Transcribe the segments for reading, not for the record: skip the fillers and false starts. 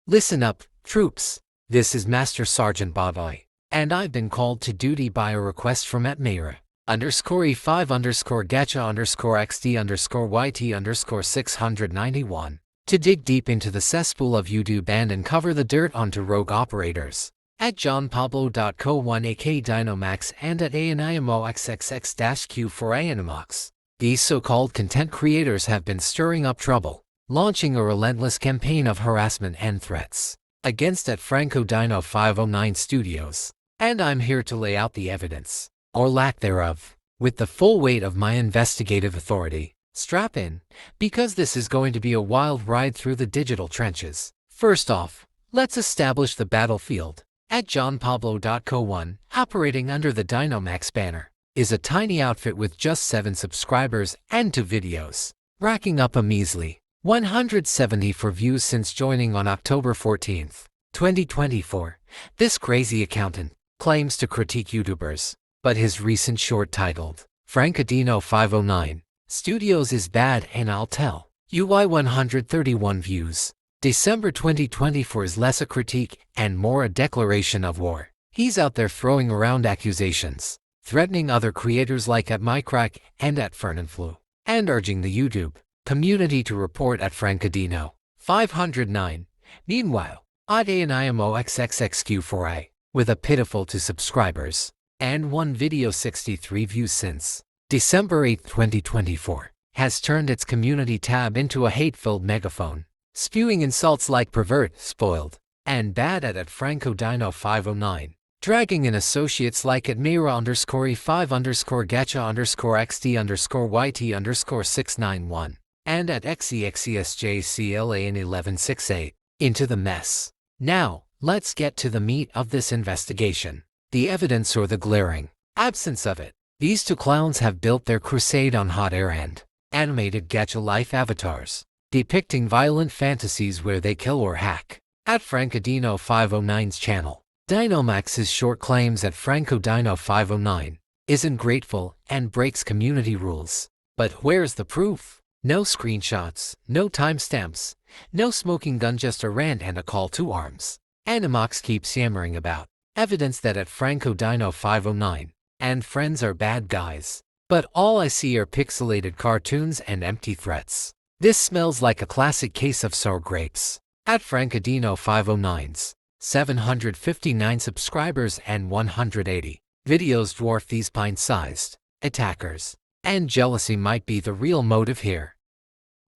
Listen up, troops. This is Master Sergeant Boboy, and I've been called to duty by a request from @Mayra _e5 gacha xd_yt 691 to dig deep into the cesspool of YouTube and uncover the dirt onto rogue operators. @johnpablo.co1 ak Dynamax and @animoxxx-q4i Animox. These so-called content creators have been stirring up trouble, launching a relentless campaign of harassment and threats against @FrancoDino509 Studios. And I'm here to lay out the evidence, or lack thereof, with the full weight of my investigative authority. Strap in, because this is going to be a wild ride through the digital trenches. First off, let's establish the battlefield. @johnpablo.co1, operating under the Dynamax banner, is a tiny outfit with just 7 subscribers and 2 videos, racking up a measly 174 views since joining on October 14, 2024. This crazy accountant claims to critique YouTubers, but his recent short titled FrancoDino509 Studios is bad and I'll tell you why 131 views. December 2024 is less a critique and more a declaration of war. He's out there throwing around accusations, threatening other creators like @MyCrack and @Fernanflu, and urging the YouTube community to report @FrancoDino509. Meanwhile, @ANIMOXXXQ4i, with a pitiful 2 subscribers and 1 video 63 views since December 8, 2024, has turned its community tab into a hate-filled megaphone, spewing insults like pervert, spoiled, and bad at FrancoDino509, dragging in associates like @Mayra_e5 gacha xd_yt 691 and @xexesjclan1168 into the mess. Now, let's get to the meat of this investigation, the evidence or the glaring absence of it. These 2 clowns have built their crusade on hot air and animated gacha life avatars, depicting violent fantasies where they kill or hack. @FrancoDino509's channel, Dynamax's short claims that FrancoDino509 isn't grateful and breaks community rules. But where's the proof? No screenshots, no timestamps, no smoking gun, just a rant and a call to arms. Animox keeps yammering about evidence that FrancoDino509 and friends are bad guys, but all I see are pixelated cartoons and empty threats. This smells like a classic case of sour grapes. @FrancoDino509's 759 subscribers and 180 videos dwarf these pint-sized attackers, and jealousy might be the real motive here.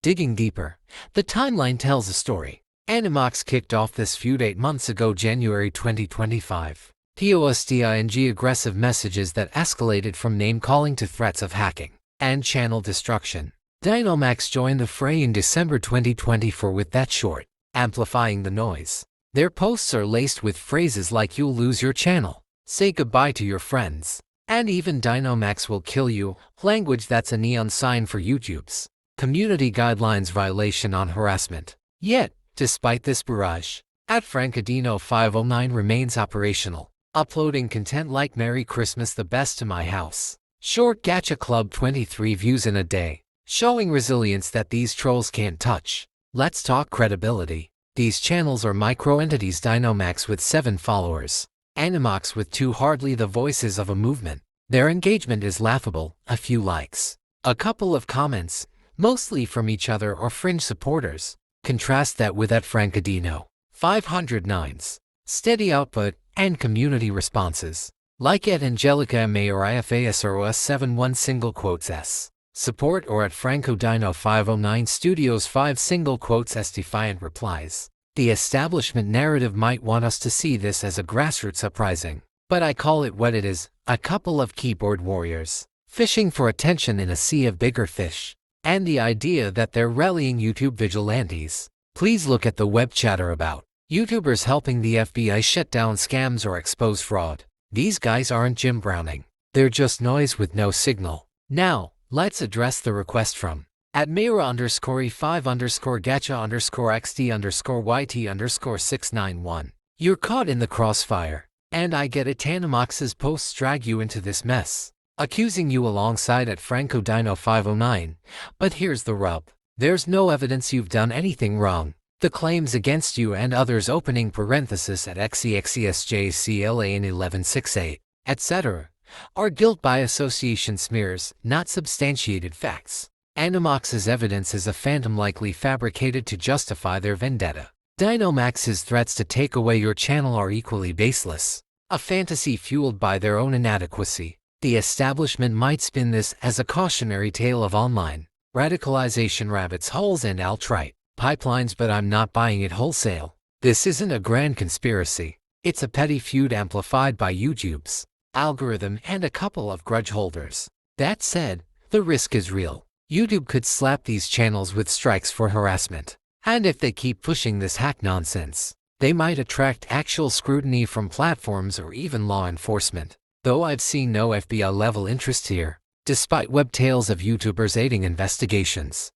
Digging deeper, the timeline tells a story. Animox kicked off this feud 8 months ago, January 2025. Posting aggressive messages that escalated from name-calling to threats of hacking and channel destruction. Dynamax joined the fray in December 2024 with that short, amplifying the noise. Their posts are laced with phrases like "you'll lose your channel," "say goodbye to your friends," and even "Dynamax will kill you," language that's a neon sign for YouTube's community guidelines violation on harassment. Yet, despite this barrage, @FrancoDino509 remains operational, uploading content like "Merry Christmas, the best to my house," "Short Gacha Club," 23 views in a day, showing resilience that these trolls can't touch. Let's talk credibility. These channels are micro-entities: Dynamax with 7 followers, Animox with 2, hardly the voices of a movement. Their engagement is laughable: a few likes, a couple of comments, mostly from each other or fringe supporters. Contrast that with @FrancoDino509's steady output and community responses, like @Angelica MARIFASROS71 single quotes S support, or @FrancoDino509 Studios 5 single quotes S defiant replies. The establishment narrative might want us to see this as a grassroots uprising, but I call it what it is: a couple of keyboard warriors fishing for attention in a sea of bigger fish. And the idea that they're rallying YouTube vigilantes. Please look at the web chatter about YouTubers helping the FBI shut down scams or expose fraud. These guys aren't Jim Browning. They're just noise with no signal. Now, let's address the request from @Mayra_e5 gacha xd_yt 691. You're caught in the crossfire, and I get it. Animox's posts drag you into this mess, accusing you alongside @FrancoDino509. But here's the rub: there's no evidence you've done anything wrong. The claims against you and others opening parenthesis at XEXESJCLA in 1168, etc., are guilt by association smears, not substantiated facts. Animox's evidence is a phantom likely fabricated to justify their vendetta. Dynamax's threats to take away your channel are equally baseless, a fantasy fueled by their own inadequacy. The establishment might spin this as a cautionary tale of online radicalization, rabbits holes, and alt-right pipelines, but I'm not buying it wholesale. This isn't a grand conspiracy. It's a petty feud amplified by YouTube's algorithm and a couple of grudge holders. That said, the risk is real. YouTube could slap these channels with strikes for harassment. And if they keep pushing this hack nonsense, they might attract actual scrutiny from platforms or even law enforcement. Though I've seen no FBI-level interest here, despite web tales of YouTubers aiding investigations.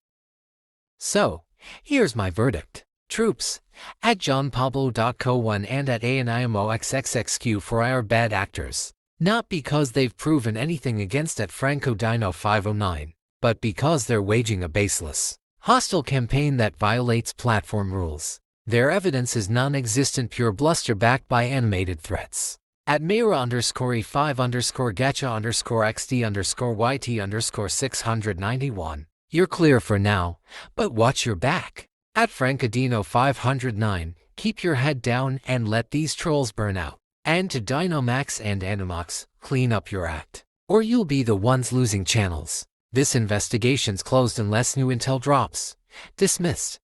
So, here's my verdict. Troops at johnpablo.co1 and at ANIMOXXXQ4i are bad actors. Not because they've proven anything against at Franco Dino 509, but because they're waging a baseless, hostile campaign that violates platform rules. Their evidence is non-existent, pure bluster backed by animated threats. At Mira_E5_Gacha_XD_YT_691, you're clear for now, but watch your back. At Francadino 509, keep your head down and let these trolls burn out. And to Dynamax and Animox, clean up your act, or you'll be the ones losing channels. This investigation's closed unless new intel drops. Dismissed.